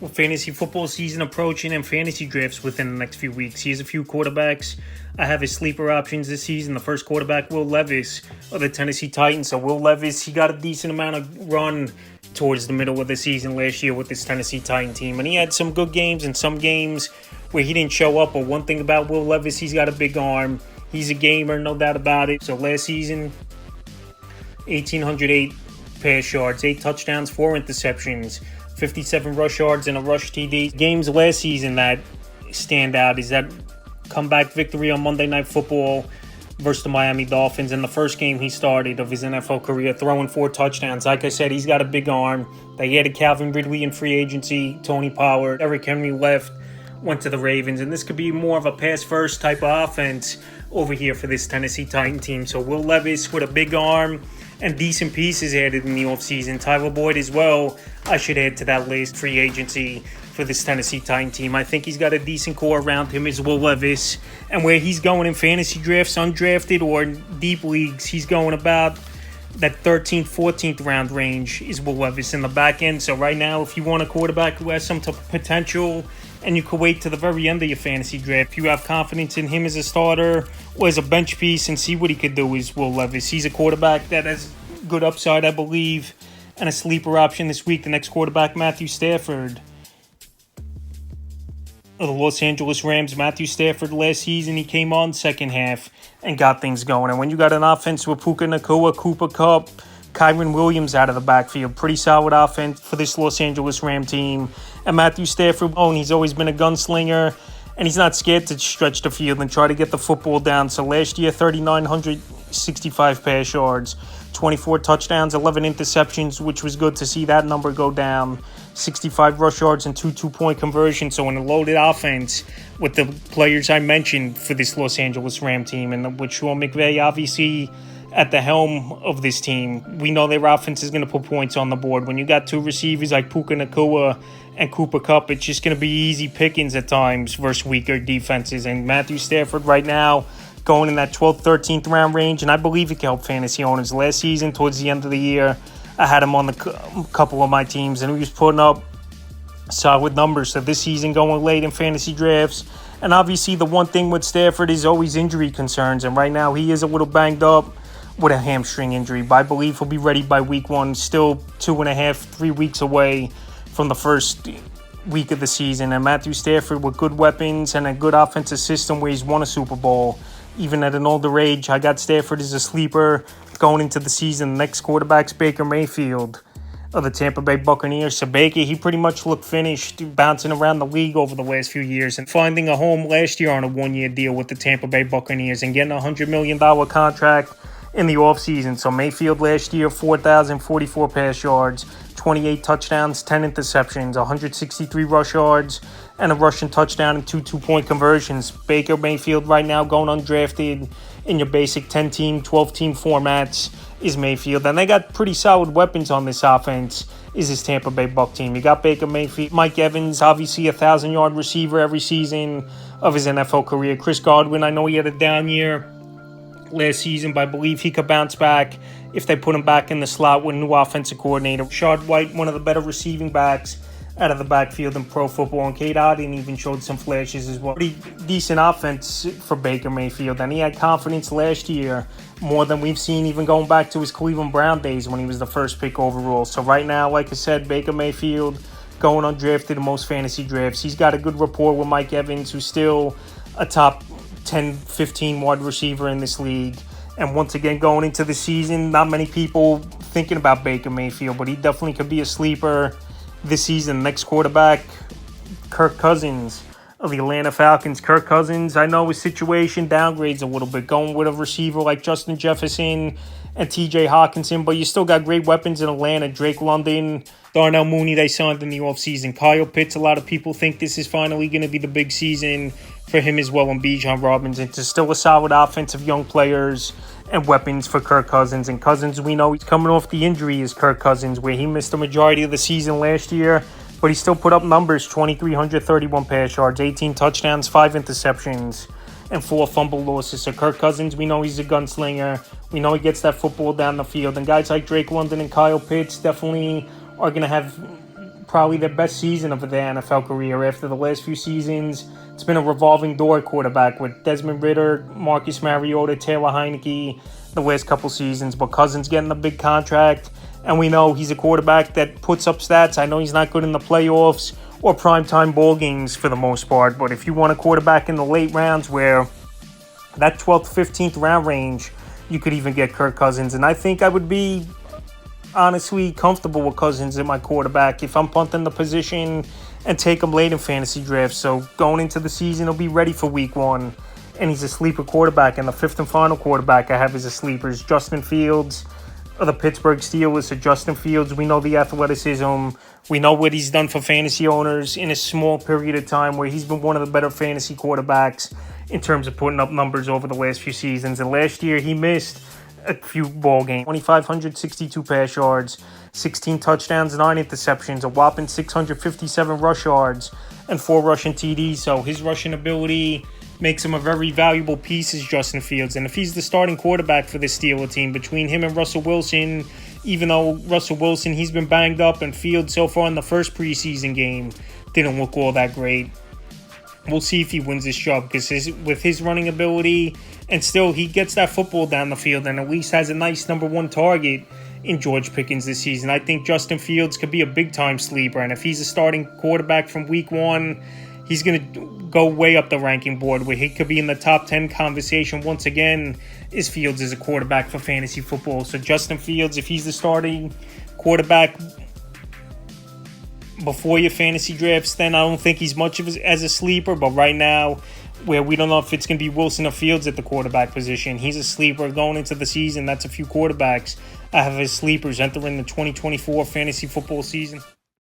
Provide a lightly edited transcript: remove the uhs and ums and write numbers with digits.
with fantasy football season approaching and fantasy drafts within the next few weeks. Here's a few quarterbacks. I have his sleeper options this season. The first quarterback, Will Levis of the Tennessee Titans. So Will Levis, he got a decent amount of run towards the middle of the season last year with this Tennessee Titan team. And he had some good games and some games where he didn't show up. But one thing about Will Levis, he's got a big arm. He's a gamer, no doubt about it. So last season, 1,808 pass yards, 8 touchdowns, 4 interceptions, 57 rush yards, and a rush TD. Games last season that stand out is that comeback victory on Monday Night Football versus the Miami Dolphins. In the first game he started of his NFL career, throwing 4 touchdowns. Like I said, he's got a big arm. They added Calvin Ridley in free agency, Tony Pollard, Eric Henry left, went to the Ravens, and this could be more of a pass-first type of offense over here for this Tennessee Titan team. So Will Levis with a big arm and decent pieces added in the offseason. Tyler Boyd as well, I should add to that list, free agency for this Tennessee Titan team. I think he's got a decent core around him as Will Levis. And where he's going in fantasy drafts, undrafted or deep leagues, he's going about that 13th, 14th round range is Will Levis in the back end. So right now, if you want a quarterback who has some potential and you could wait to the very end of your fantasy draft, if you have confidence in him as a starter or as a bench piece and see what he could do, is Will Levis. He's a quarterback that has good upside, I believe, and a sleeper option this week. The next quarterback, Matthew Stafford of the Los Angeles Rams. Matthew Stafford last season, he came on second half and got things going. And when you got an offense with Puka Nacua, Cooper Kupp, Kyren Williams out of the backfield, pretty solid offense for this Los Angeles Ram team. And Matthew Stafford, he's always been a gunslinger, and he's not scared to stretch the field and try to get the football down. So last year, 3,965 pass yards, 24 touchdowns, 11 interceptions, which was good to see that number go down. 65 rush yards and 2 two-point conversions. So in a loaded offense with the players I mentioned for this Los Angeles Ram team, and with Sean McVay obviously at the helm of this team, we know their offense is going to put points on the board. When you got 2 receivers like Puka Nacua and Cooper Kupp, it's just going to be easy pickings at times versus weaker defenses. And Matthew Stafford right now going in that 12th, 13th round range, and I believe it can help fantasy owners. Last season, towards the end of the year, I had him on the couple of my teams, and he was putting up solid numbers. So this season, going late in fantasy drafts. And obviously, the one thing with Stafford is always injury concerns, and right now he is a little banged up with a hamstring injury, but I believe he'll be ready by week 1. Still 2.5, 3 weeks away from the first week of the season. And Matthew Stafford with good weapons and a good offensive system where he's won a Super Bowl, even at an older age. I got Stafford as a sleeper going into the season. The next quarterback's Baker Mayfield of the Tampa Bay Buccaneers. So Baker, he pretty much looked finished, bouncing around the league over the last few years and finding a home last year on a 1-year deal with the Tampa Bay Buccaneers and getting a $100 million contract in the offseason. So Mayfield last year, 4,044 pass yards, 28 touchdowns, 10 interceptions, 163 rush yards, and a rushing touchdown and 2 two-point conversions. Baker Mayfield right now going undrafted in your basic 10-team, 12-team formats is Mayfield. And they got pretty solid weapons on this offense is this Tampa Bay Buc team. You got Baker Mayfield, Mike Evans, obviously a 1,000-yard receiver every season of his NFL career. Chris Godwin, I know he had a down year last season, but I believe he could bounce back if they put him back in the slot with a new offensive coordinator. Rashad White, one of the better receiving backs out of the backfield in pro football, and Cade Otton even showed some flashes as well. Pretty decent offense for Baker Mayfield, and he had confidence last year more than we've seen even going back to his Cleveland Brown days when he was the first pick overall. So right now, like I said, Baker Mayfield going undrafted in most fantasy drafts. He's got a good rapport with Mike Evans, who's still a top 10, 15 wide receiver in this league. And once again, going into the season, not many people thinking about Baker Mayfield, but he definitely could be a sleeper this season. Next quarterback, Kirk Cousins of the Atlanta Falcons. Kirk Cousins, I know his situation downgrades a little bit, going with a receiver like Justin Jefferson and TJ Hawkinson, but you still got great weapons in Atlanta. Drake London, Darnell Mooney, they signed in the offseason. Kyle Pitts, a lot of people think this is finally going to be the big season for him as well, and Bijan Robinson. It's still a solid offense of young players and weapons for Kirk Cousins. And Cousins, we know he's coming off the injury is Kirk Cousins, where he missed the majority of the season last year, but he still put up numbers, 2,331 pass yards, 18 touchdowns, 5 interceptions, and 4 fumble losses. So Kirk Cousins, we know he's a gunslinger. We know he gets that football down the field. And guys like Drake London and Kyle Pitts definitely are going to have probably their best season of their NFL career. After the last few seasons, it's been a revolving door quarterback with Desmond Ridder, Marcus Mariota, Taylor Heineke the last couple seasons. But Cousins getting a big contract, and we know he's a quarterback that puts up stats. I know he's not good in the playoffs or primetime ball games for the most part, but if you want a quarterback in the late rounds where that 12th, 15th round range, you could even get Kirk Cousins. And I think I would be honestly comfortable with Cousins at my quarterback if I'm punting the position and take him late in fantasy drafts. So going into the season, he'll be ready for week one. And he's a sleeper quarterback. And the fifth and final quarterback I have as a sleeper is Justin Fields of the Pittsburgh Steelers. So Justin Fields, we know the athleticism. We know what he's done for fantasy owners in a small period of time, where he's been one of the better fantasy quarterbacks in terms of putting up numbers over the last few seasons. And last year, he missed a few ball games. 2,562 pass yards, 16 touchdowns, 9 interceptions, a whopping 657 rush yards, and 4 rushing TDs. So his rushing ability makes him a very valuable piece as Justin Fields. And if he's the starting quarterback for the Steelers team, between him and Russell Wilson, even though Russell Wilson, he's been banged up, and Fields so far in the first preseason game didn't look all that great. We'll see if he wins this job, because with his running ability, and still he gets that football down the field and at least has a nice number one target in George Pickens this season. I think Justin Fields could be a big-time sleeper, and if he's a starting quarterback from week one, he's going to go way up the ranking board, where he could be in the top 10 conversation once again, is Fields as a quarterback for fantasy football. So Justin Fields, if he's the starting quarterback before your fantasy drafts, then I don't think he's much of as a sleeper. But right now, where we don't know if it's going to be Wilson or Fields at the quarterback position, he's a sleeper going into the season. That's a few quarterbacks I have as sleepers entering the 2024 fantasy football season.